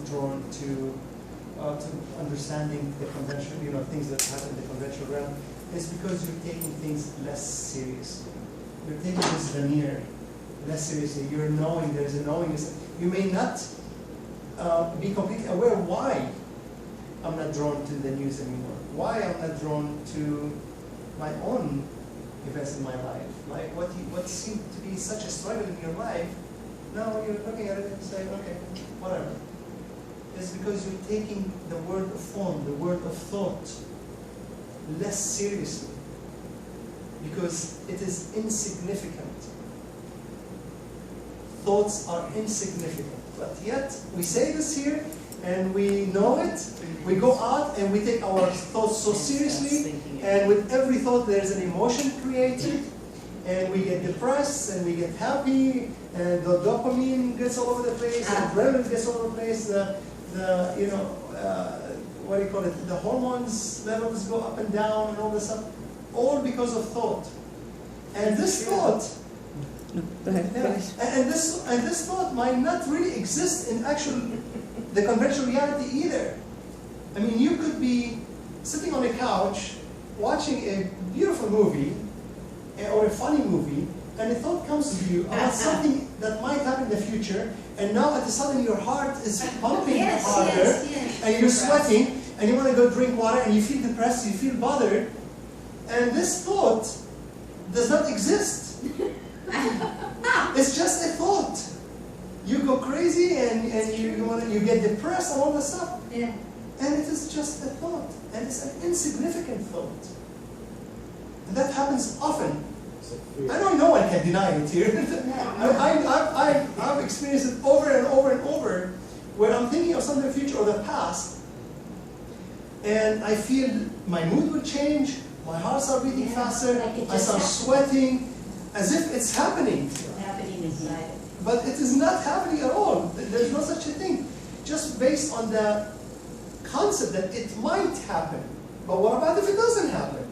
drawn to understanding the conventional, things that happen in the conventional realm, is because you're taking things less seriously. You're taking this veneer less seriously. You're knowing there's a knowingness. You may not be completely aware why I'm not drawn to the news anymore. Why I'm not drawn to my own events in my life. Like what seemed to be such a struggle in your life, now you're looking at it and saying, okay, whatever. It's because you're taking the word of form, the word of thought, less seriously. Because it is insignificant. Thoughts are insignificant. But yet, we say this here, and we know it. We go out and we take our thoughts so seriously, and with every thought there's an emotion created, and we get depressed, and we get happy, and the dopamine gets all over the place, and adrenaline gets all over the place, what do you call it? The hormones levels go up and down, and all this stuff, all because of thought. And this thought, and this thought might not really exist in the conventional reality either. I mean, you could be sitting on a couch watching a beautiful movie or a funny movie, and a thought comes to you about something that might happen in the future, and now at a sudden your heart is pumping harder, and you're sweating, and you want to go drink water, and you feel depressed, you feel bothered, and this thought does not exist. It's just a thought. You go crazy, and you get depressed and all this stuff. Yeah. And it is just a thought, and it's an insignificant thought. And that happens often. I know no one can deny it here. I've experienced it over and over and over, where I'm thinking of something in the future or the past, and I feel my mood will change, my heart starts beating faster, I start sweating, as if it's happening. Happening inside. But it is not happening at all. There's no such a thing. Just based on the concept that it might happen. But what about if it doesn't happen?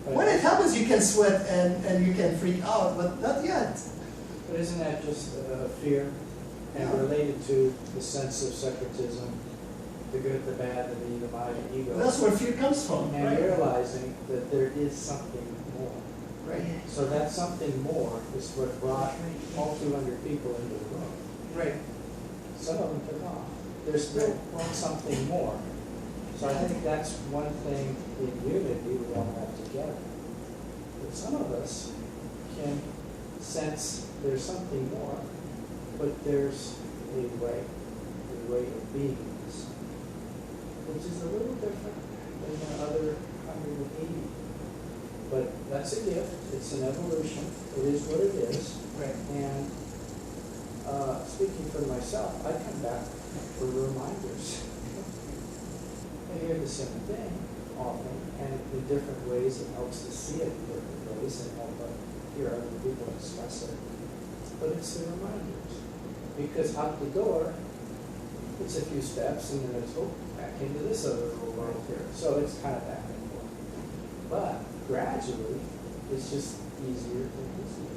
When it happens, you can sweat and you can freak out, but not yet. But isn't that just fear? And related to the sense of separatism, the good, the bad, the me, the my, the ego. That's where fear comes from, and right? realizing that there is something more. Right. So that something more is what brought all 200 people into the room. Right. Some of them took off. There's still something more. So I think that's one thing in unity we all have together. But some of us can sense there's something more, but there's a way of being this, which is a little different than the other 180. But that's a gift. It's an evolution. It is what it is. Right. And speaking for myself, I come back for reminders. I hear the same thing often, and in different ways. It helps to see it in different ways and help hear other people express it. But it's the reminders. Because out the door, it's a few steps, and then it's back into this other little world here. So it's kind of back and forth. But gradually, it's just easier and easier.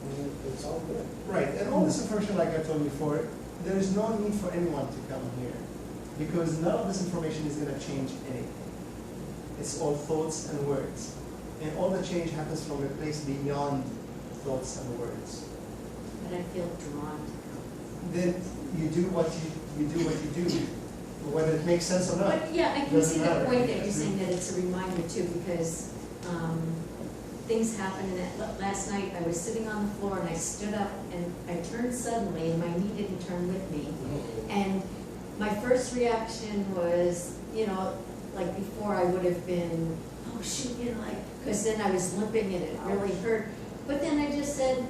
And it's all good. Right, and all this information, like I told you before, there is no need for anyone to come here, because none of this information is going to change anything. It's all thoughts and words. And all the change happens from a place beyond thoughts and words. But I feel drawn to come. Then you do what you do, whether it makes sense or not. But yeah, I can see the point that you're saying, that it's a reminder too, because things happen. And last night I was sitting on the floor and I stood up and I turned suddenly, and my knee didn't turn with me. And my first reaction was, like before I would have been, oh shoot, because then I was limping and it really hurt. But then I just said,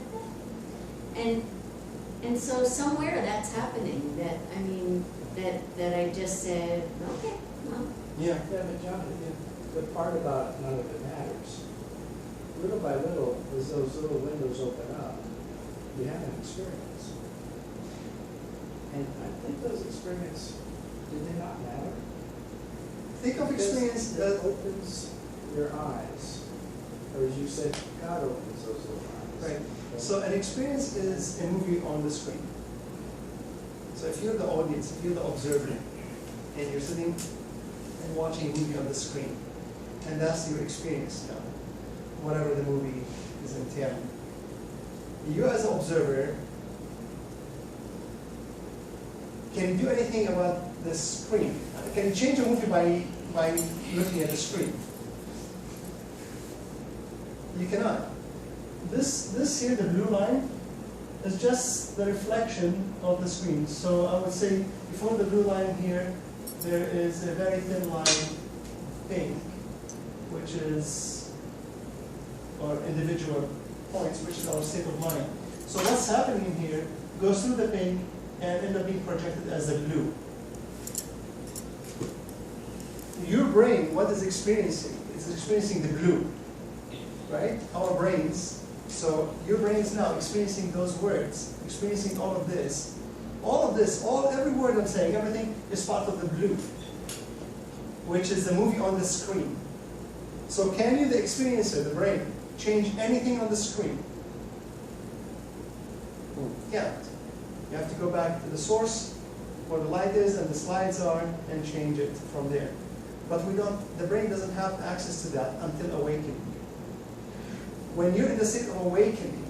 and so somewhere that's happening. That I just said, okay, well. Yeah. Yeah, but John, the part about none of it matters. Little by little, as those little windows open up, you have an experience. And I think those experiences, do they not matter? Think of experience that opens your eyes. Or as you said, God opens those little eyes. Right. So an experience is a movie on the screen. So if you're the audience, if you're the observer, and you're sitting and watching a movie on the screen, and that's your experience now, whatever the movie is entailing. You as an observer, can you do anything about the screen? Can you change a movie by looking at the screen? You cannot. This here, the blue line, is just the reflection of the screen. So I would say before the blue line here, there is a very thin line, pink, which is our individual points, which is our state of mind. So what's happening here goes through the pink and ends up being projected as a blue. Your brain, what is experiencing? It's experiencing the blue, right? Our brains. So your brain is now experiencing those words, experiencing all of this. All of this, every word I'm saying, everything is part of the blue, which is the movie on the screen. So can you, the experiencer, the brain, change anything on the screen? You can't. You have to go back to the source where the light is and the slides are and change it from there. But we don't, the brain doesn't have access to that until awakening. When you're in the state of awakening,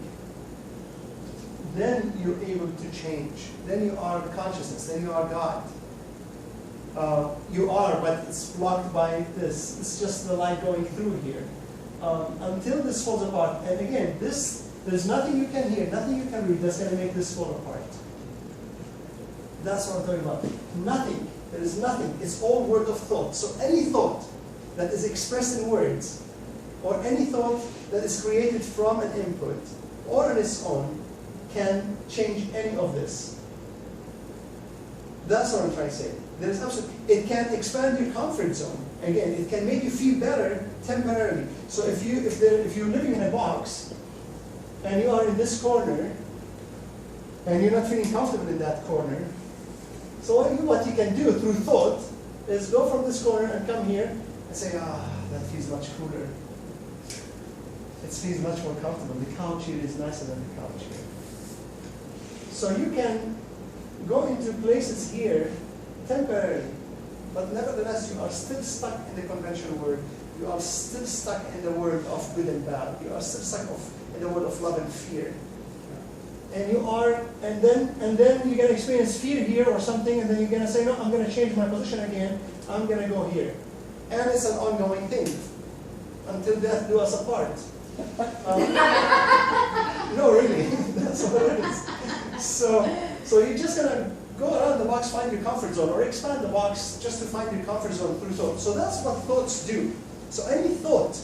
then you're able to change. Then you are the consciousness, then you are God. You are, but it's blocked by this. It's just the light going through here. Until this falls apart, and again, there's nothing you can hear, nothing you can read that's going to make this fall apart. That's what I'm talking about. Nothing. There is nothing. It's all word of thought. So any thought that is expressed in words, or any thought that is created from an input, or on its own, can change any of this. That's what I'm trying to say. There's absolutely, it can expand your comfort zone. Again, it can make you feel better temporarily. So if you're living in a box, and you are in this corner, and you're not feeling comfortable in that corner, so what you can do through thought is go from this corner and come here and say, that feels much cooler. It feels much more comfortable. The couch here is nicer than the couch here. So you can go into places here temporarily, but nevertheless you are still stuck in the conventional world. You are still stuck in the world of good and bad. You are still stuck in the world of love and fear. And you are, and then you're going to experience fear here or something, and then you're going to say, no, I'm going to change my position again. I'm going to go here. And it's an ongoing thing until death do us apart. No, really, that's what it is. So you're just going to go around the box, find your comfort zone, or expand the box just to find your comfort zone through thought. So that's what thoughts do. So any thought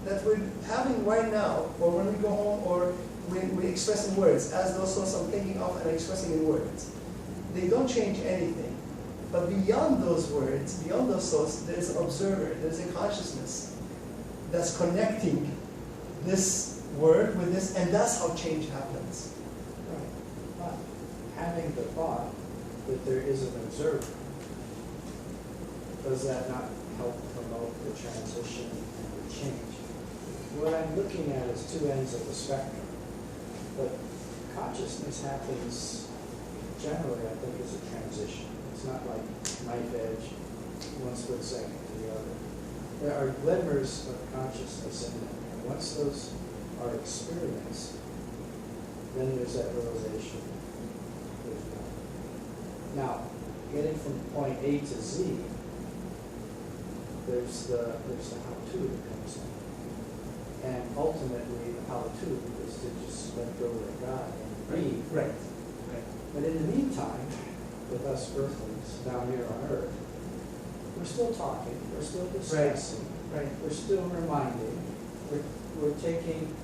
that we're having right now, or when we go home, or when we express in words, as those thoughts I'm thinking of and expressing in words, they don't change anything. But beyond those words, beyond those thoughts, there's an observer, there's a consciousness that's connecting this word with this, and that's how change happens. Right. But having the thought that there is an observer, does that not help promote the transition and the change? What I'm looking at is two ends of the spectrum. But consciousness happens generally, I think, as a transition. It's not like knife edge, one split second to the other. There are glimmers of consciousness in there. And once those are experienced, then there's that realization. There's God. Now, getting from point A to Z, there's the how-to that comes in. And ultimately, the how-to is to just let go of God and breathe. Right. But in the meantime, with us earthlings down here on Earth, we're still talking, we're still discussing, Right. we're still reminding, we're taking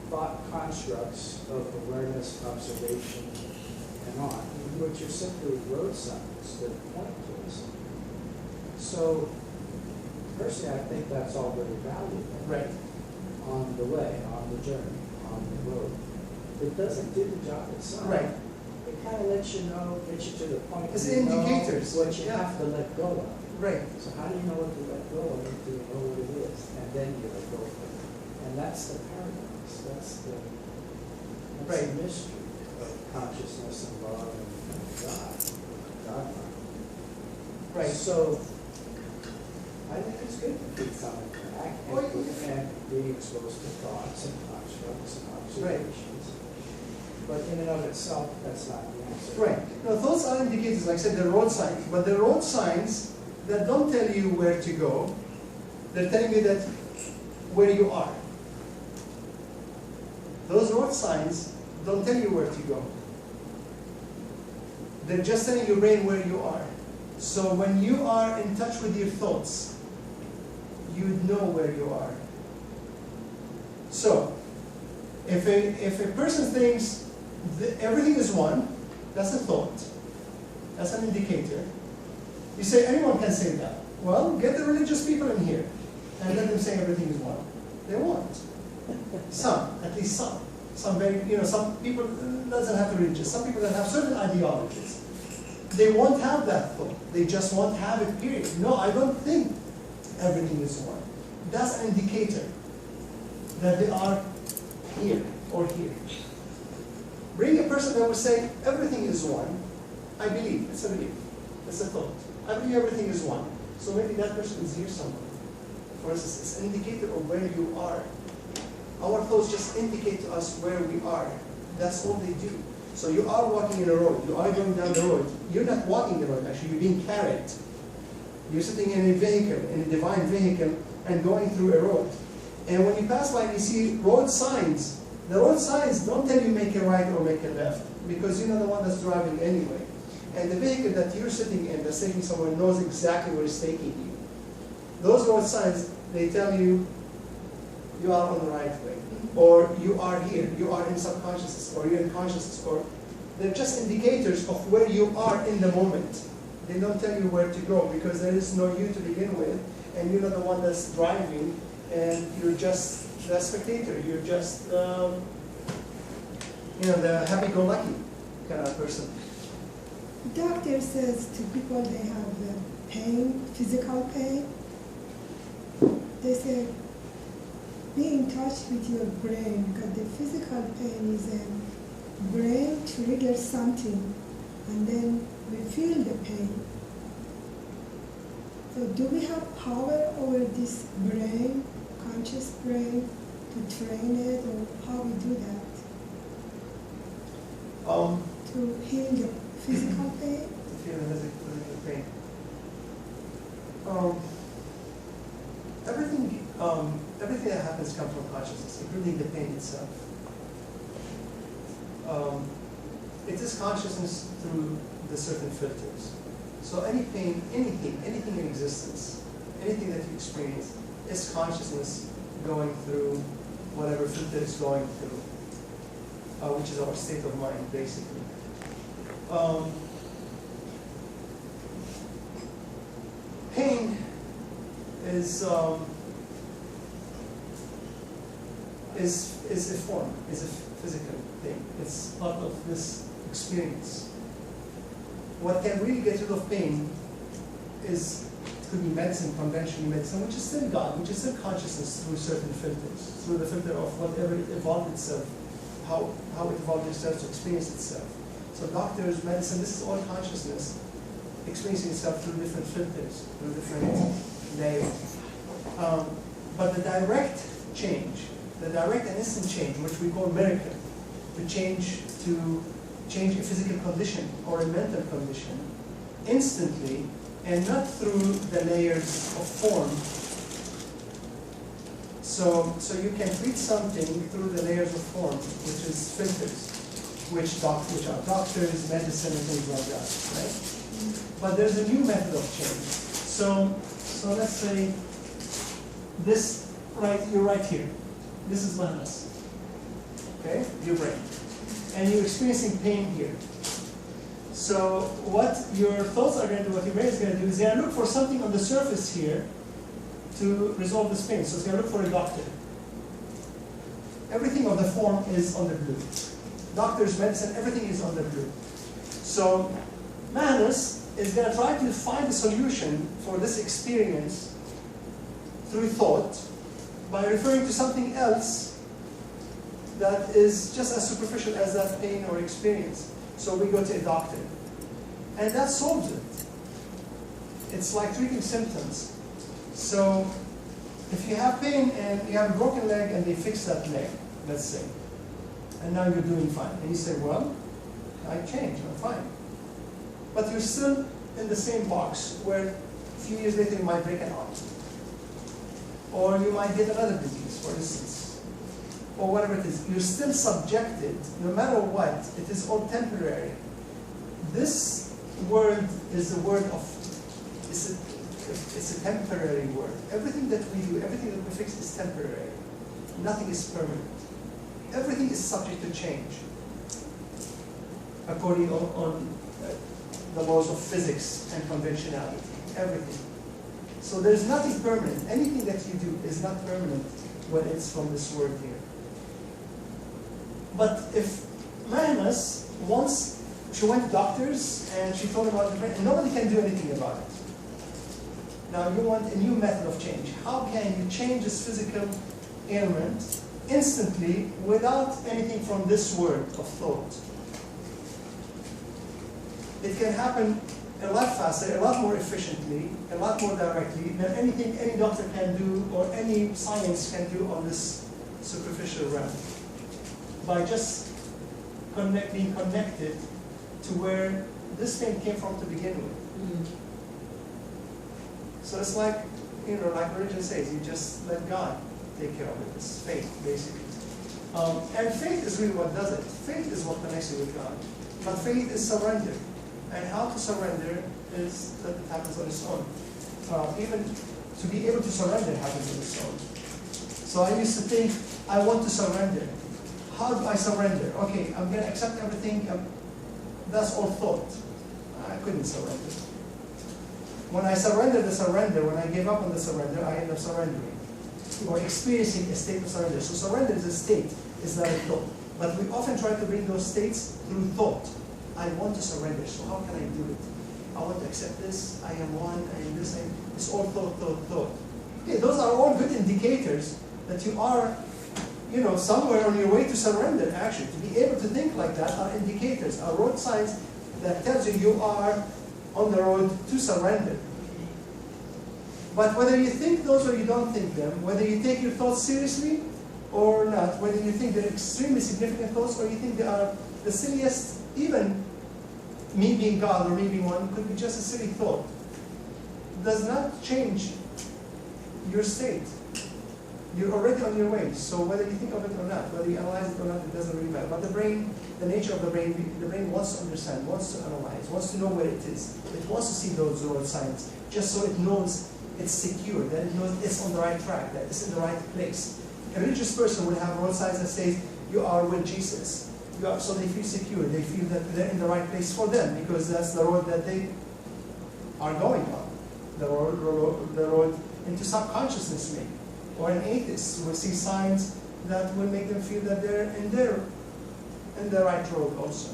thought constructs of awareness, observation, and on, which are simply road signs that point to us. So, personally, I think that's all very valuable. Right. On the way, on the journey, on the road. It doesn't do the job itself. Right. It kind of lets you know, gets you to the point It's where you know indicators. what you Yeah. have to let go of. Right. So how do you know what to let go of until you know what it is? And then you let go of it. And that's the paradox. That's the mystery of consciousness and love and God. Right. So, I think it's good to feed something back and be exposed to thoughts and constructs and observations. But in and of itself, that's not the answer. Right. Now, those are indicators, like I said, they're road signs. But they're road signs that don't tell you where to go. They're telling you that where you are. Those road signs don't tell you where to go. They're just telling your brain where you are. So when you are in touch with your thoughts, you know where you are. So, if a person thinks that everything is one, that's a thought. That's an indicator. You say, anyone can say that. Well, get the religious people in here and let them say everything is one. They won't. Some, at least some. Some very, some people doesn't have to religious. Some people that have certain ideologies. They won't have that thought. They just won't have it, period. No, I don't think everything is one. That's an indicator that they are here or here. Bring a person that will say, everything is one. I believe. It's a belief. It's a thought. I believe everything is one. So maybe that person is here somewhere. For instance, it's an indicator of where you are. Our thoughts just indicate to us where we are. That's all they do. So you are walking in a road. You are going down the road. You're not walking the road, actually. You're being carried. You're sitting in a vehicle, in a divine vehicle, and going through a road. And when you pass by and you see road signs, the road signs don't tell you make a right or make a left, because you're not the one that's driving anyway. And the vehicle that you're sitting in, that's taking somewhere, knows exactly where it's taking you. Those road signs, they tell you, you are on the right way, or you are here, you are in subconsciousness, or you're in consciousness, or they're just indicators of where you are in the moment. They don't tell you where to go, because there is no you to begin with, and you're not the one that's driving, and you're just the spectator. You're just, the happy-go-lucky kind of person. Doctor says to people they have pain, physical pain, they say, be in touch with your brain, because the physical pain is a brain triggers something, and then we feel the pain. So do we have power over this brain, conscious brain, to train it, or how we do that? To heal the physical pain? To feel the physical pain. Everything that happens comes from consciousness, including the pain itself. It is consciousness through the certain filters. So any pain, anything in existence, anything that you experience, is consciousness going through whatever filter it's going through, which is our state of mind, basically. Pain is a form, is a physical thing. It's part of this experience. What can really get rid of pain could be medicine, conventional medicine, which is still God, which is still consciousness through certain filters, through the filter of whatever it evolved itself, how it evolved itself to experience itself. So doctors, medicine, this is all consciousness experiencing itself through different filters, through different layers. But the direct change, the direct and instant change, which we call miracle, to change a physical condition or a mental condition instantly, and not through the layers of form. So you can treat something through the layers of form, which is filters, which are doctors, medicine, and things like that, right? But there's a new method of change. So let's say this, right? You're right here. This is manas, okay? Your brain, and you're experiencing pain here. So what your thoughts are going to do, what your brain is going to do, is going to look for something on the surface here to resolve this pain. So it's going to look for a doctor. Everything of the form is on the blue. Doctors, medicine, everything is on the blue. So Manas is going to try to find a solution for this experience through thought by referring to something else that is just as superficial as that pain or experience. So we go to a doctor. And that solves it. It's like treating symptoms. So if you have pain and you have a broken leg and they fix that leg, let's say, and now you're doing fine. And you say, well, I changed, I'm fine. But you're still in the same box where a few years later you might break an arm. Or you might get another disease, for instance. Or whatever it is. You're still subjected, no matter what, it is all temporary. This word is the word of, it's a temporary word. Everything that we do, everything that we fix is temporary. Nothing is permanent. Everything is subject to change, according on the laws of physics and conventionality. Everything. So there's nothing permanent. Anything that you do is not permanent when it's from this word here. But if Magnus once, she went to doctors and she told about the brain, and nobody can do anything about it. Now you want a new method of change. How can you change this physical ailment instantly without anything from this word of thought? It can happen a lot faster, a lot more efficiently, a lot more directly than anything any doctor can do or any science can do on this superficial realm. By just being connected to where this thing came from to begin with. So it's like, like religion says, you just let God take care of it. It's faith, basically. And faith is really what does it. Faith is what connects you with God. But faith is surrender. And how to surrender is that it happens on its own. Even to be able to surrender happens on its own. So I used to think, I want to surrender. How do I surrender? Okay, I'm going to accept everything. That's all thought. I couldn't surrender. When I surrender the surrender, when I gave up on the surrender, I end up surrendering. Or experiencing a state of surrender. So surrender is a state, it's not a thought. But we often try to bring those states through thought. I want to surrender, so how can I do it? I want to accept this, I am one, I am this, it's all thought, thought, thought. Okay, those are all good indicators that you are, somewhere on your way to surrender, actually. To be able to think like that are indicators, are road signs that tells you are on the road to surrender. But whether you think those or you don't think them, whether you take your thoughts seriously or not, whether you think they're extremely significant thoughts or you think they are the silliest, even me being God or me being one could be just a silly thought, does not change your state. You're already on your way. So whether you think of it or not, whether you analyze it or not, it doesn't really matter. But the brain, the nature of the brain wants to understand, wants to analyze, wants to know where it is. It wants to see those road signs, just so it knows it's secure, that it knows it's on the right track, that it's in the right place. A religious person will have road signs that says, you are with Jesus. So they feel secure, they feel that they're in the right place for them, because that's the road that they are going on. The road into subconsciousness maybe. Or an atheist will see signs that will make them feel that they're in the right road also.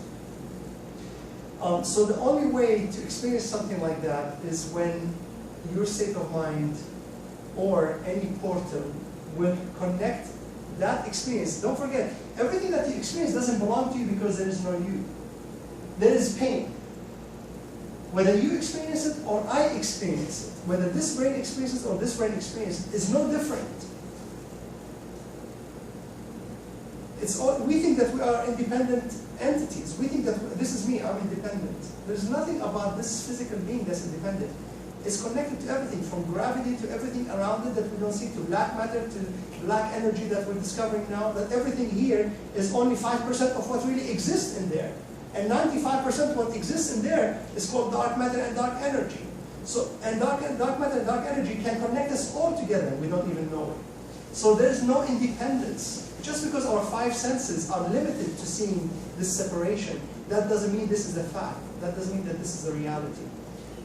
So the only way to experience something like that is when your state of mind or any portal will connect that experience. Don't forget, everything that you experience doesn't belong to you because there is no you. There is pain. Whether you experience it or I experience it, whether this brain experiences or this brain experiences it, is no different. It's all, we think that we are independent entities. We think that this is me, I'm independent. There's nothing about this physical being that's independent. It's connected to everything, from gravity to everything around it that we don't see, to black matter, to black energy that we're discovering now, that everything here is only 5% of what really exists in there. And 95% of what exists in there is called dark matter and dark energy. So, and dark matter and dark energy can connect us all together, we don't even know it. So there's no independence. Just because our 5 senses are limited to seeing this separation, that doesn't mean this is the fact. That doesn't mean that this is the reality.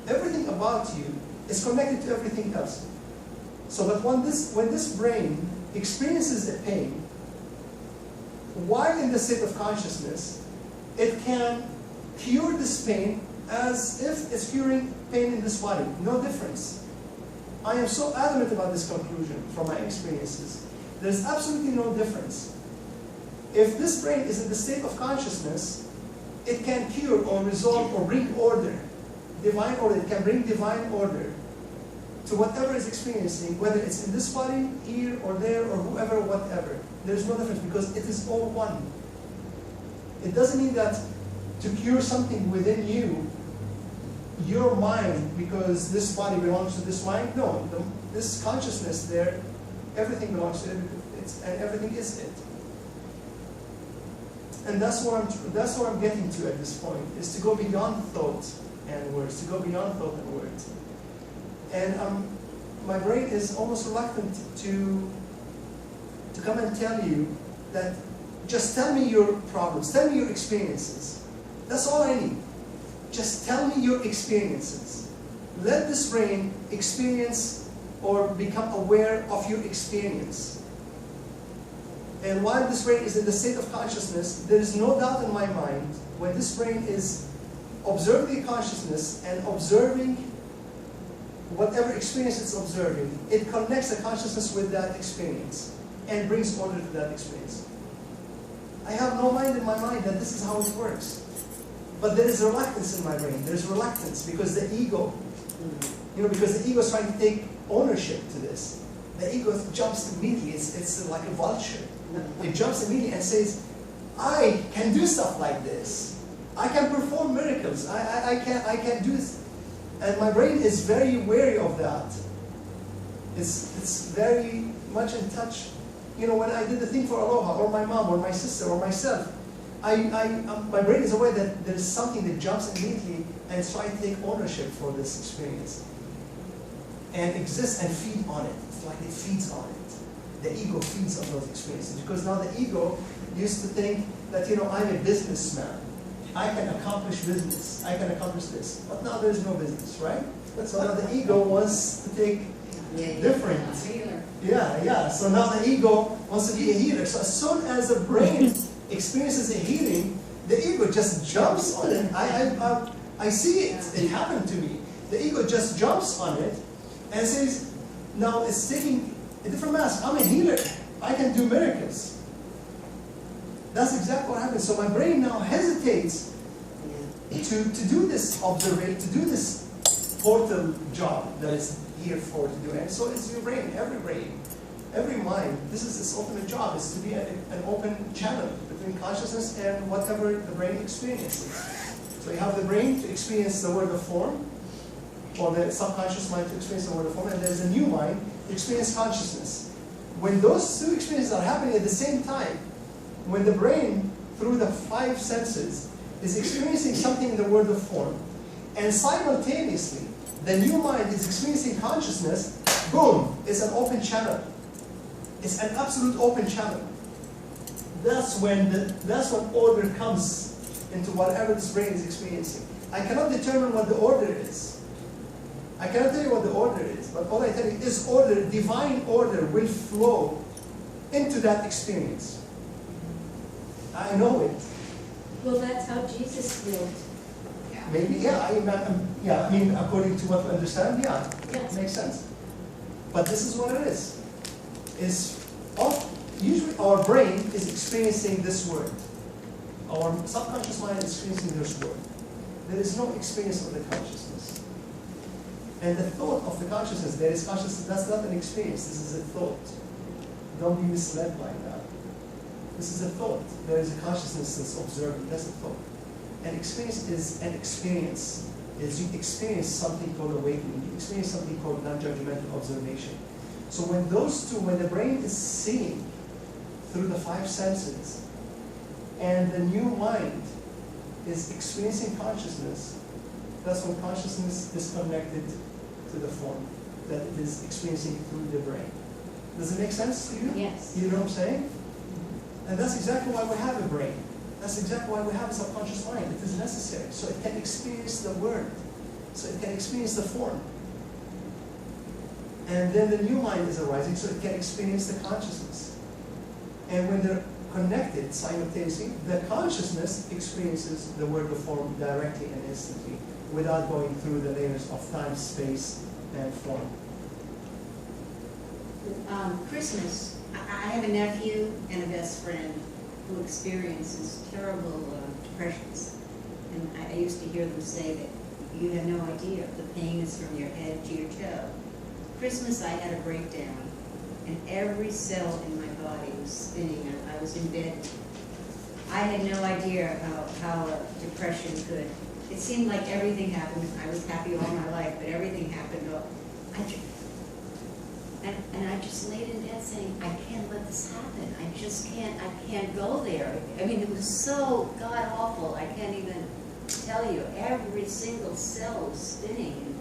Everything about you is connected to everything else. So that when this brain experiences a pain, while in the state of consciousness, it can cure this pain as if it's curing pain in this body. No difference. I am so adamant about this conclusion from my experiences. There's absolutely no difference. If this brain is in the state of consciousness, it can cure or resolve or bring order, divine order. It can bring divine order to whatever is experiencing, whether it's in this body, here or there, or whoever, whatever. There's no difference because it is all one. It doesn't mean that to cure something within you, your mind, because this body belongs to this mind. No, this consciousness there, everything belongs to it, and everything is it. And that's what I'm getting to at this point, is to go beyond thought and words, to go beyond thought and words. And my brain is almost reluctant to come and tell you that, just tell me your problems, tell me your experiences. That's all I need. Just tell me your experiences. Let this brain experience or become aware of your experience. And while this brain is in the state of consciousness, there is no doubt in my mind, when this brain is observing the consciousness and observing whatever experience it's observing, it connects the consciousness with that experience and brings order to that experience. I have no mind in my mind that this is how it works. But there is reluctance in my brain. There's reluctance because the ego, because the ego is trying to take ownership to this. The ego jumps immediately. It's like a vulture. It jumps immediately and says, I can do stuff like this. I can perform miracles. I can do this. And my brain is very wary of that. It's very much in touch. When I did the thing for Aloha, or my mom, or my sister, or myself, my brain is aware that there's something that jumps immediately and is trying to take ownership for this experience. And exists and feed on it. It's like it feeds on it. The ego feeds on those experiences. Because now the ego used to think that, I'm a businessman. I can accomplish business. I can accomplish this. But now there's no business, right? So now the ego wants to take different. Yeah. So now the ego wants to be a healer. So as soon as the brain experiences a healing, the ego just jumps on it. I see it. It happened to me. The ego just jumps on it and says, now it's taking a different mask. I'm a healer. I can do miracles. That's exactly what happens. So my brain now hesitates to do this observation, to do this portal job that it's here for to do. And so it's your brain, every mind. This is its ultimate job, is to be an open channel between consciousness and whatever the brain experiences. So you have the brain to experience the word of form, or the subconscious mind to experience the word of form, and there's a new mind to experience consciousness. When those two experiences are happening at the same time, when the brain, through the 5 senses, is experiencing something in the world of form, and simultaneously the new mind is experiencing consciousness, boom, it's an open channel. It's an absolute open channel. That's when order comes into whatever this brain is experiencing. I cannot determine what the order is. I cannot tell you what the order is, but all I tell you is order, divine order will flow into that experience. I know it. Well, that's how Jesus lived. Maybe, yeah. I mean, according to what we understand, yeah, Yes. Makes sense. But this is what it is. Usually our brain is experiencing this word. Our subconscious mind is experiencing this word. There is no experience of the consciousness. And the thought of the consciousness, there is consciousness, that's not an experience, this is a thought. Don't be misled by that. This is a thought. There is a consciousness that's observing. That's a thought. An experience is an experience. Is you experience something called awakening. You experience something called non-judgmental observation. So when those two, when the brain is seeing through the 5 senses, and the new mind is experiencing consciousness, that's when consciousness is connected to the form that it is experiencing through the brain. Does it make sense to you? Yes. You know what I'm saying? And that's exactly why we have a brain. That's exactly why we have a subconscious mind. It is necessary. So it can experience the word. So it can experience the form. And then the new mind is arising, so it can experience the consciousness. And when they're connected simultaneously, the consciousness experiences the word of form directly and instantly, without going through the layers of time, space, and form. Christmas. I have a nephew and a best friend who experiences terrible depressions. and I used to hear them say that you have no idea, the pain is from your head to your toe. Christmas, I had a breakdown, and every cell in my body was spinning. I was in bed. I had no idea how depression could. It seemed like everything happened. I was happy all my life, but everything happened. And I just laid in bed saying, I can't let this happen. I can't go there. I mean, it was so god awful. I can't even tell you. Every single cell was spinning.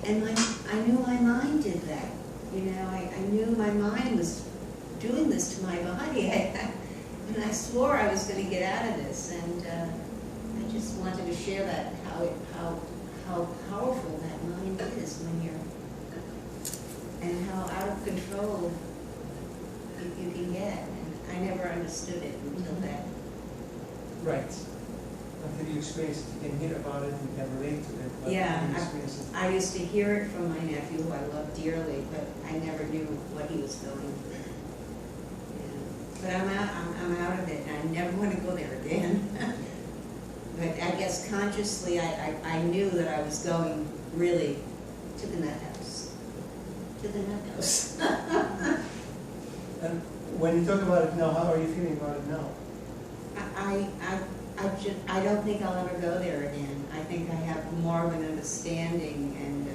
And I knew my mind did that. You know, I knew my mind was doing this to my body. And I swore I was going to get out of this. And I just wanted to share that, how powerful that mind is when you're, and how out of control you can get. And I never understood it until that. Right. Until you experience it, you can hear about it, you can relate to it. But Yeah, until you experience it. I used to hear it from my nephew, who I love dearly, but I never knew what he was going through. Yeah. But I'm out of it, and I never want to go there again. But I guess consciously, I knew that I was going really to the nut house. To the nut house. And when you talk about it now, how are you feeling about it now? I don't think I'll ever go there again. I think I have more of an understanding and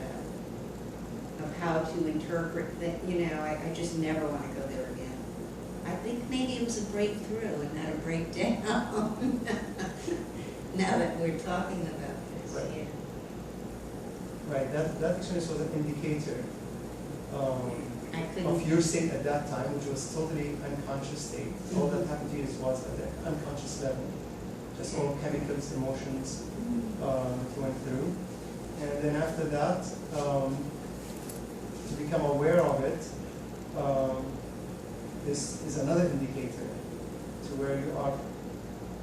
of how to interpret that. You know, I just never want to go there again. I think maybe it was a breakthrough and not a breakdown. Now that we're talking about this, Right. yeah. Right, that experience was an indicator I couldn't. of your state at that time, which was totally unconscious state. All that happened to you was at the unconscious level. Just all chemicals, emotions that you went through. And then after that, to become aware of it, this is another indicator to where you are,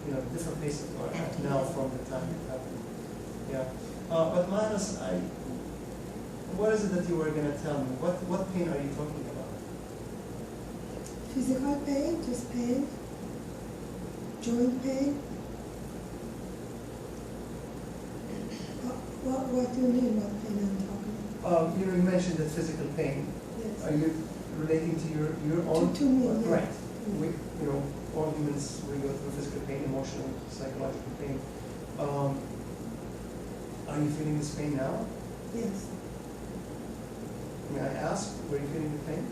you know, different place you are at now from the time it happened. Yeah. But Manas, what is it that you were going to tell me? What pain are you talking about? Physical pain, just pain, joint pain. What do you mean, what pain I'm talking about? You mentioned that physical pain. Yes. Are you relating to your own? To me, yeah. Right. We, you know, all humans, we go through physical pain, emotional, psychological pain. Are you feeling this pain now? Yes. May I ask, were you feeling the pain?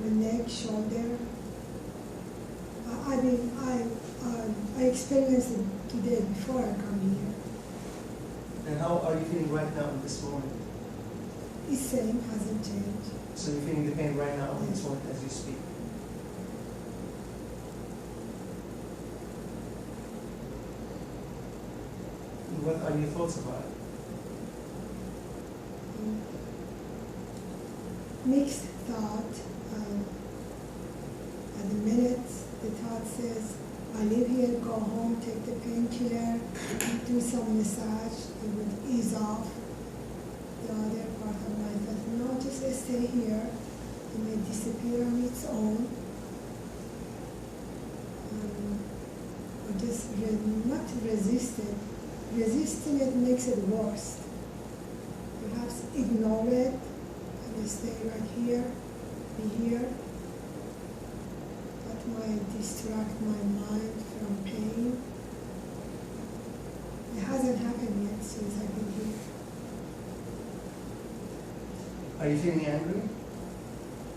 My neck, shoulder. I experienced it today before I come here. And how are you feeling right now in this moment? It's same, hasn't changed. So you're feeling the pain right now in this moment as you speak. What are your thoughts about it? Mixed thought. At the minute, the thought says, I live here, go home, take the painkiller, do some massage, it would ease off. The other part of my thought, no, just stay here. It may disappear on its own. Or just not resist it. Resisting it makes it worse. Perhaps ignore it and stay right here, be here. That might distract my mind from pain. It hasn't happened yet since I've been here. Are you feeling angry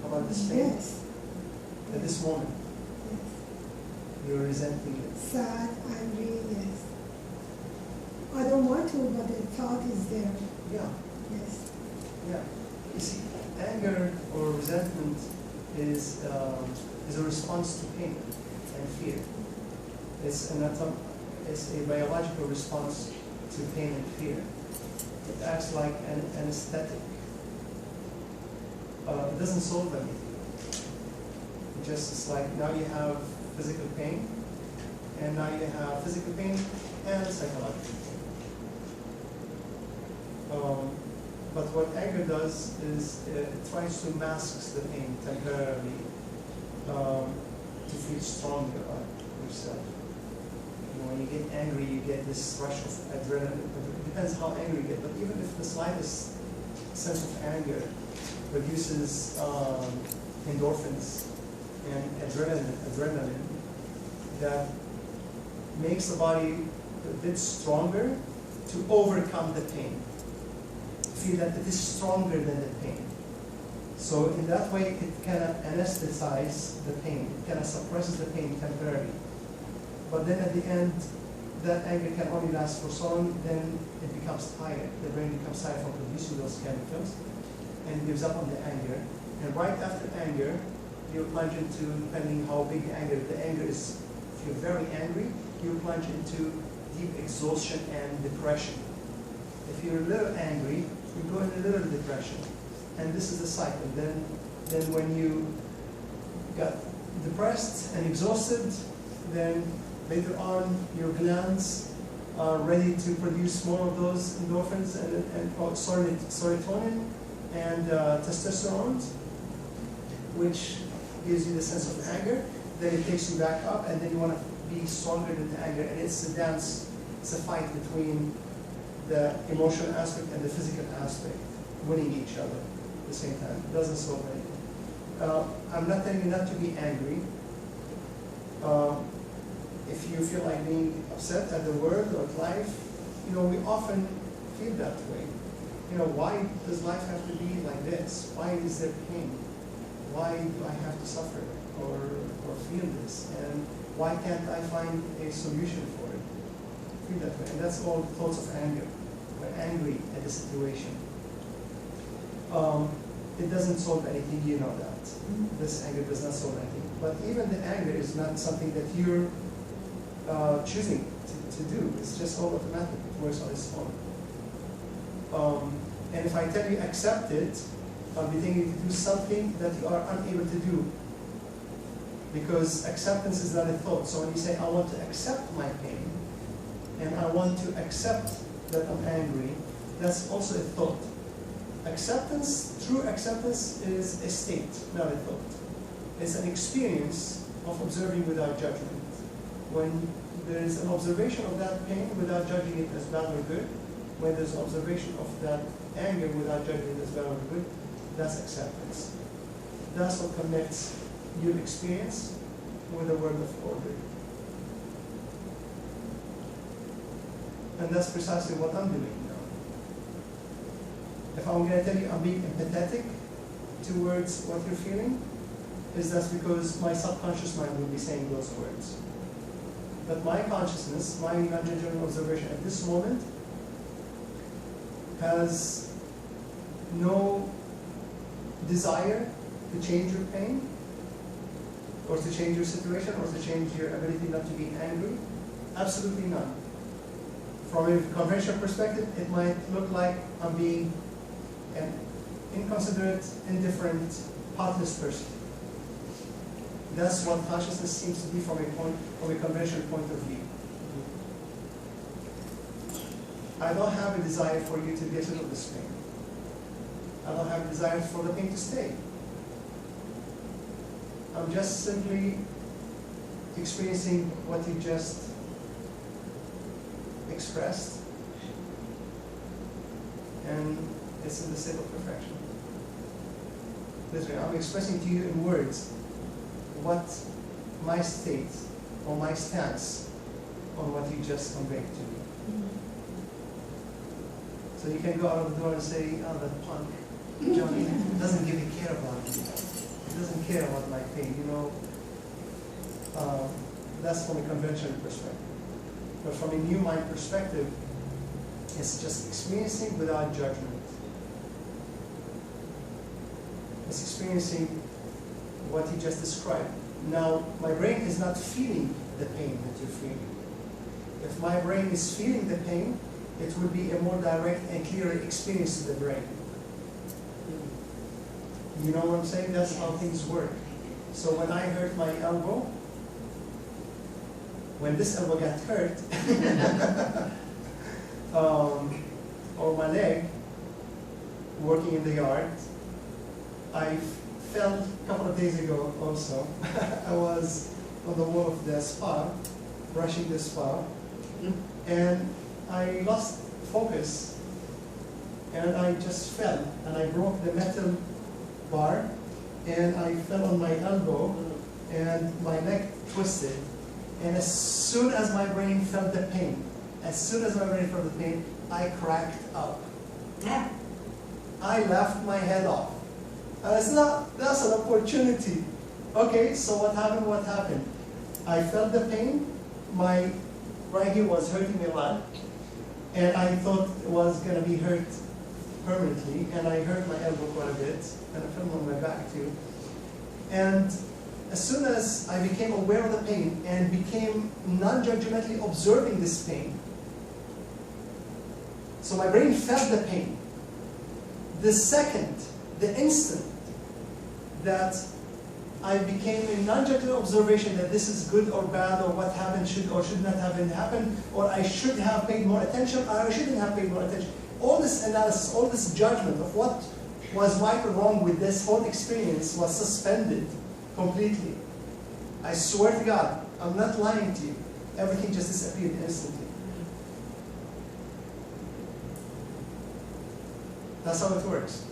about this pain? Yes. At this moment, Yes. you're resenting it. Sad, angry, yes. I don't want to, but the thought is there. Yeah, Yes. yeah. You see, anger or resentment is a response to pain and fear. It's a biological response to pain and fear. It acts like an anesthetic. It doesn't solve anything. It's like now you have physical pain, and now you have physical pain and psychological pain. But what anger does is it tries to mask the pain temporarily to feel stronger about yourself. when you get angry, you get this rush of adrenaline. It depends how angry you get, but even if the slightest sense of anger produces endorphins and adrenaline that makes the body a bit stronger to overcome the pain. Feel that it is stronger than the pain. So in that way, it kind of anesthetize the pain. It kind of suppresses the pain temporarily. But then at the end, that anger can only last for so long, then it becomes tired. The brain becomes tired from producing those chemicals and gives up on the anger. And right after anger, you plunge into, depending how big the anger is, if you're very angry, you plunge into deep exhaustion and depression. If you're a little angry, you go in a little depression. And this is the cycle. Then when you got depressed and exhausted, then later on your glands are ready to produce more of those endorphins and serotonin and testosterone, which gives you the sense of anger. Then it takes you back up, and then you want to be stronger than the anger. And it's a dance, it's a fight between the emotional aspect and the physical aspect, winning each other at the same time. It doesn't solve anything. I'm not telling you not to be angry. If you feel like being upset at the world or at life, we often feel that way. Why does life have to be like this? Why is there pain? Why do I have to suffer or feel this? And why can't I find a solution for it? Feel that way. And that's all thoughts of anger. We're angry at the situation. It doesn't solve anything, you know that. This anger does not solve anything. But even the anger is not something that you're choosing to do. It's just all automatic. It works on its own. And if I tell you accept it, I'll be thinking to do something that you are unable to do. Because acceptance is not a thought. So when you say, I want to accept my pain, and I want to accept that I'm angry, that's also a thought. Acceptance, true acceptance, is a state, not a thought. It's an experience of observing without judgment. When there is an observation of that pain without judging it as bad or good, when there's an observation of that anger without judging it as bad or good, that's acceptance. That's what connects your experience with the world of order. And that's precisely what I'm doing now. If I'm going to tell you I'm being empathetic towards what you're feeling, that's because my subconscious mind will be saying those words. But my consciousness, my non-judgmental observation at this moment has no desire to change your pain, or to change your situation, or to change your ability not to be angry. Absolutely none. From a conventional perspective, it might look like I'm being an inconsiderate, indifferent, heartless person. That's what consciousness seems to be from a conventional point of view. I don't have a desire for you to get rid of this pain. I don't have a desire for the pain to stay. I'm just simply experiencing what you just expressed, and it's in the state of perfection. Literally, I'm expressing to you in words what my state or my stance on what you just conveyed to me. So you can go out of the door and say, oh, that punk, Johnny, doesn't give a care about me. He doesn't care about my pain, that's from a conventional perspective. But from a new mind perspective, it's just experiencing without judgment. It's experiencing what you just described. Now, my brain is not feeling the pain that you're feeling. If my brain is feeling the pain, it would be a more direct and clearer experience to the brain. You know what I'm saying? That's how things work. So when I hurt my elbow, when this elbow got hurt, or my leg, working in the yard, I felt a couple of days ago also, I was on the wall of the spa, brushing the spa, and I lost focus, and I just fell, and I broke the metal bar, and I fell on my elbow, and my neck twisted. And as soon as my brain felt the pain, I cracked up. I laughed my head off. That's an opportunity. Okay, so what happened? I felt the pain. My right here was hurting me a lot. And I thought it was going to be hurt permanently. And I hurt my elbow quite a bit. And I fell on my back too. And as soon as I became aware of the pain and became non-judgmentally observing this pain, so my brain felt the pain. The instant that I became in non-judgmental observation that this is good or bad, or what happened should or should not have happened, or I should have paid more attention, or I shouldn't have paid more attention. All this analysis, all this judgment of what was right or wrong with this whole experience was suspended completely. I swear to God, I'm not lying to you. Everything just disappeared instantly. That's how it works.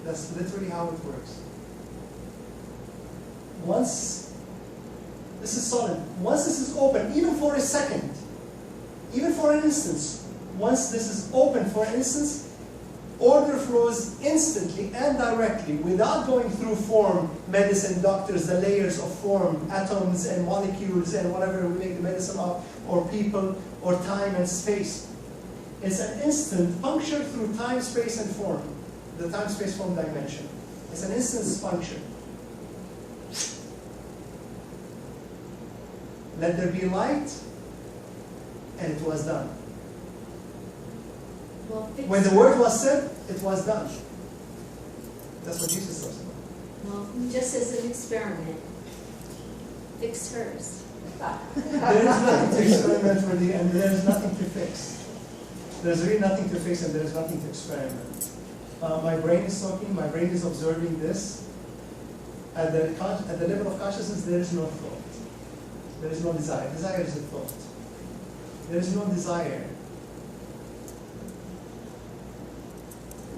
That's literally how it works. Once this is solid, once this is open, even for a second, even for an instance, once this is open for an instance, order flows instantly and directly without going through form, medicine, doctors, the layers of form, atoms and molecules and whatever we make the medicine of, or people, or time and space. It's an instant puncture through time, space, and form, the time, space, form dimension. It's an instant puncture. Let there be light, and it was done. Well, When the word was said, it was done. That's what Jesus talks about. Well, just as an experiment, fix hers. There is nothing to experiment with, and there is nothing to fix. There's really nothing to fix, and there is nothing to experiment. My brain is talking, my brain is observing this. At the level of consciousness, there is no thought. There is no desire. Desire is a thought. There is no desire.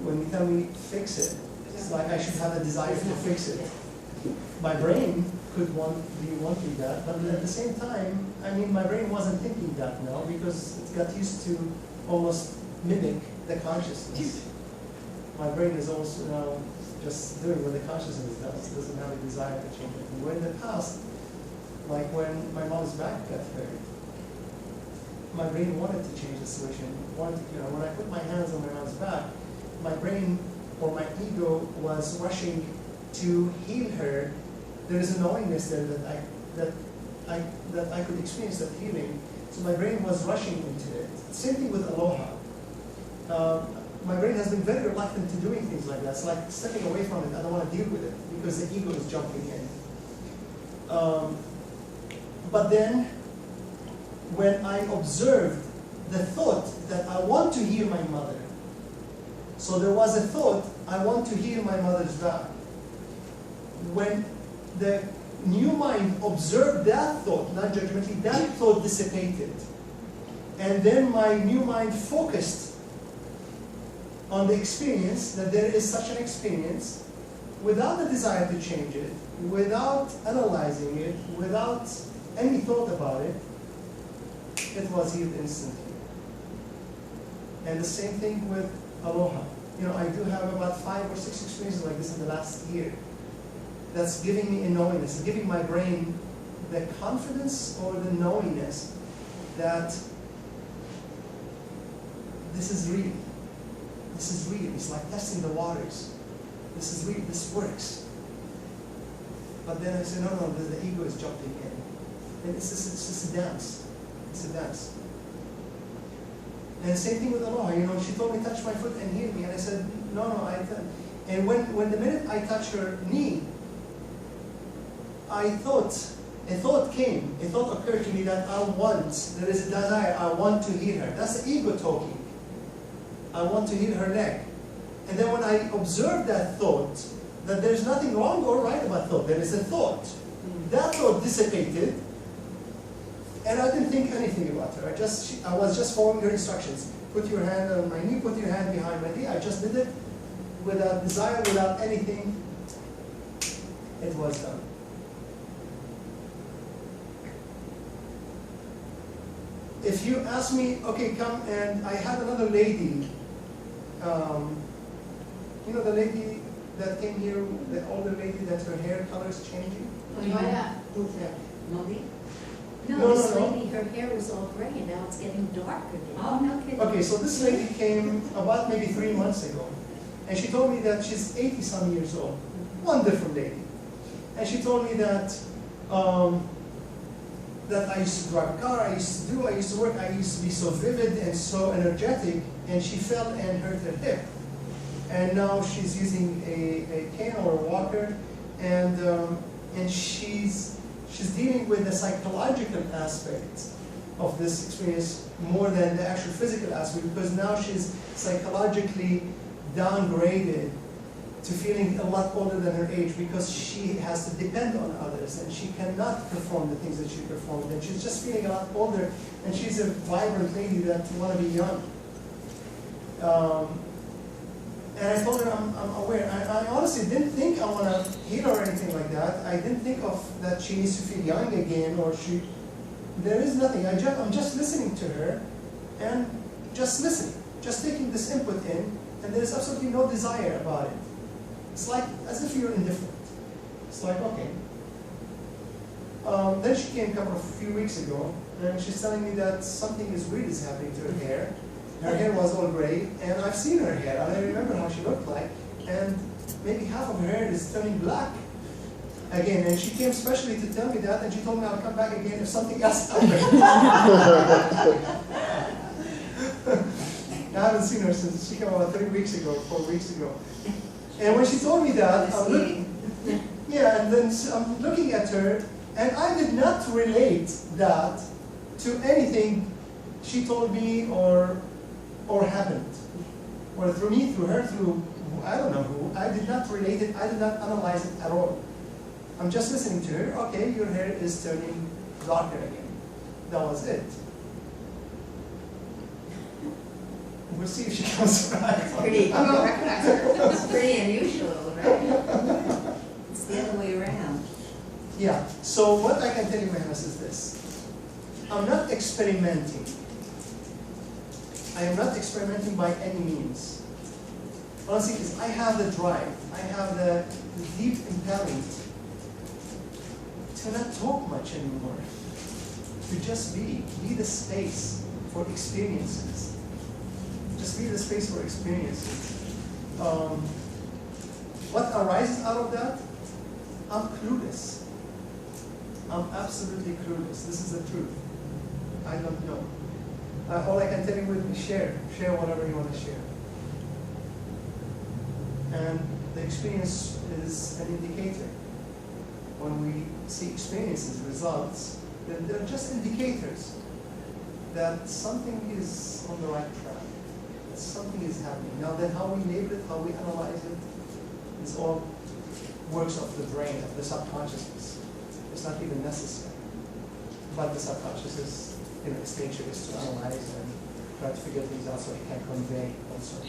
When you tell me fix it, it's like I should have a desire to fix it. My brain could be wanting that, but at the same time, I mean, my brain wasn't thinking that now because it got used to almost mimic the consciousness. My brain is also now just doing what the consciousness does. It doesn't have a desire to change it. And where in the past, like when my mom's back got hurt, my brain wanted to change the situation. When I put my hands on my mom's back, my brain or my ego was rushing to heal her. There is a knowingness there that I could experience that healing. So my brain was rushing into it. Same thing with Aloha. My brain has been very reluctant to doing things like that. It's like stepping away from it. I don't want to deal with it because the ego is jumping in. But then, when I observed the thought that I want to heal my mother, so there was a thought, I want to heal my mother's back. When the new mind observed that thought, not judgmentally, that thought dissipated. And then my new mind focused on the experience, that there is such an experience, without the desire to change it, without analyzing it, without any thought about it, it was healed instantly. And the same thing with Aloha. I do have about 5 or 6 experiences like this in the last year. That's giving me a knowingness, giving my brain the confidence or the knowingness that this is real. This is real. It's like testing the waters. This is real. This works. But then I say, no, the ego is jumping in. And it's just a dance. It's a dance. And the same thing with Aloha. She told me, touch my foot and heal me. And I said, no, I can't. And when the minute I touched her knee, a thought occurred to me that there is a desire, I want to heal her. That's the ego talking. I want to heal her leg. And then when I observed that thought, that there's nothing wrong or right about thought, there is a thought. That thought dissipated, And I didn't think anything about her. I was just following her instructions. Put your hand on my knee, put your hand behind my knee. I just did it without desire, without anything. It was done. If you ask me, okay, come, and I had another lady, you know the lady that came here, the older lady that her hair color is changing? Oh, yeah. Yeah. Molly? No, No, this no, no. lady, her hair was all gray and now it's getting dark again. Oh, no kidding. Okay, so this lady came about maybe 3 months ago, and she told me that she's 80-some years old. Wonderful lady. And she told me that that I used to drive a car, I used to work, I used to be so vivid and so energetic, and she fell and hurt her hip. And now she's using a cane or a walker, and she's dealing with the psychological aspect of this experience more than the actual physical aspect, because now she's psychologically downgraded to feeling a lot older than her age, because she has to depend on others and she cannot perform the things that she performed, and she's just feeling a lot older, and she's a vibrant lady that wants to be young. And I told her I'm aware. I honestly didn't think I want to heal her or anything like that. I didn't think of that she needs to feel young again, or there is nothing. I'm just listening to her and just listening, just taking this input in, and there's absolutely no desire about it. It's like as if you're indifferent. It's like, okay. Then she came a few weeks ago, and she's telling me that something is weird is happening to her hair. Her hair was all gray, and I've seen her hair, and I remember how she looked like, and maybe half of her hair is turning black again. And she came specially to tell me that, and she told me I'll come back again if something else happened. I haven't seen her since she came about 3 weeks ago, 4 weeks ago. And when she told me that, I'm looking at her, and I did not relate that to anything she told me or happened. Or through me, through her, through I don't know who. I did not relate it, I did not analyze it at all. I'm just listening to her. Okay, your hair is turning darker again. That was it. We'll see if she comes back. It's pretty unusual, right? It's the other way around. Yeah, so what I can tell you, Mahanas, is this. I'm not experimenting. I am not experimenting by any means. Honestly, I have the drive, I have the deep impelling to not talk much anymore. To just be the space for experiences. Just be the space for experiences. What arises out of that? I'm clueless. I'm absolutely clueless. This is the truth. I don't know. All I can tell you is share whatever you want to share. And the experience is an indicator. When we see experiences, results, they're just indicators that something is on the right track, that something is happening. Now then, how we label it, how we analyze it, is all works of the brain, of the subconsciousness. It's not even necessary. But the subconscious is, its nature is to analyze and try to figure things out so it can convey also.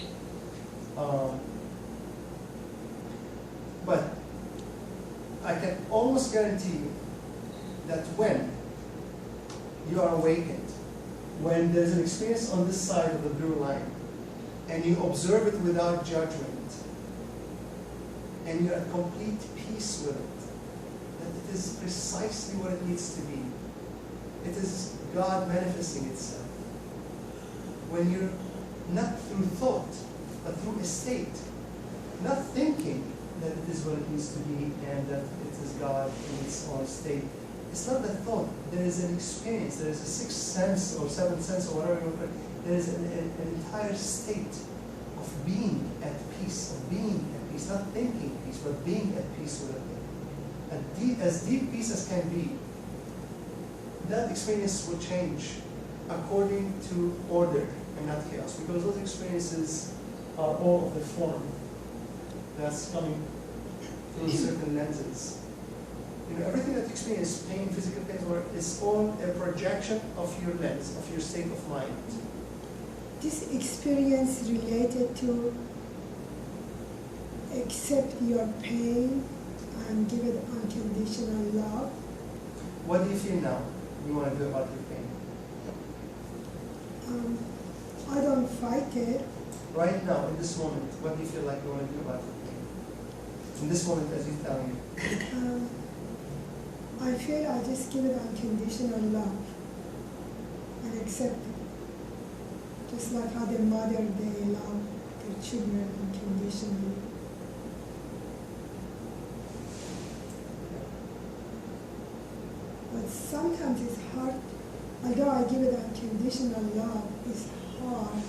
But I can almost guarantee you that when you are awakened, when there's an experience on this side of the blue line, and you observe it without judgment, and you're at complete peace with it, that it is precisely what it needs to be. It is God manifesting itself. When you're not through thought, but through a state, not thinking that it is what it needs to be and that it is God in its own state. It's not the thought. There is an experience. There is a sixth sense or seventh sense or whatever you want to call it. There is an entire state of being at peace, not thinking peace, but being at peace with it. As deep peace as can be, that experience will change according to order and not chaos, because those experiences are all of the form that's coming through certain lenses. You know, everything that you experience, pain, physical pain, or is all a projection of your lens, of your state of mind. This experience related to accept your pain and give it unconditional love. What do you feel now? You want to do about your pain? I don't fight it. Right now, in this moment, what do you feel like you want to do about your pain? In this moment, as you're telling me. I feel I just give it unconditional love and accept it. Just like how the mother, they love their children unconditionally. But sometimes it's hard, although I give it unconditional love, it's hard.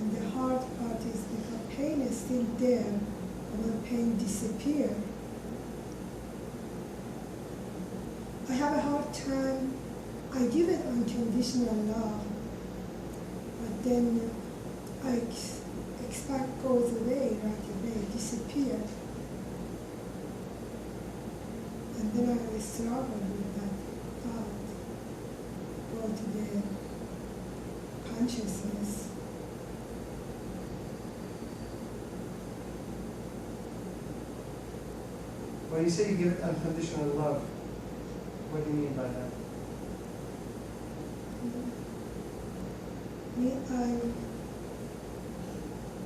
And the hard part is because pain is still there, and when pain disappears, I have a hard time. I give it unconditional love, but then I expect goes away right away, disappear. And then I will struggle with that thought, go to the consciousness. When you say you give it unconditional love, what do you mean by that?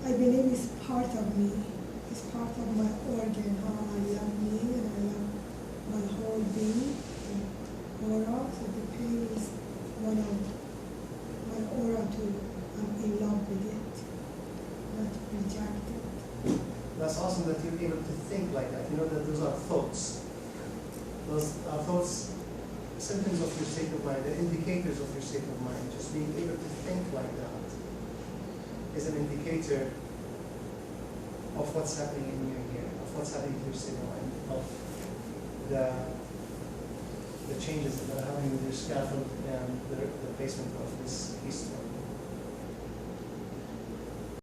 I believe it's part of me. It's part of my organ, how I love me and I love my whole being, the aura. So the pain is one aura to, I'm in love with it, not reject it. That's awesome that you're able to think like that. You know that those are thoughts. Those are thoughts, symptoms of your state of mind, the indicators of your state of mind. Just being able to think like that is an indicator of what's happening in you here, of what's happening to your state of mind, of the changes that are happening with your scaffold and the placement of this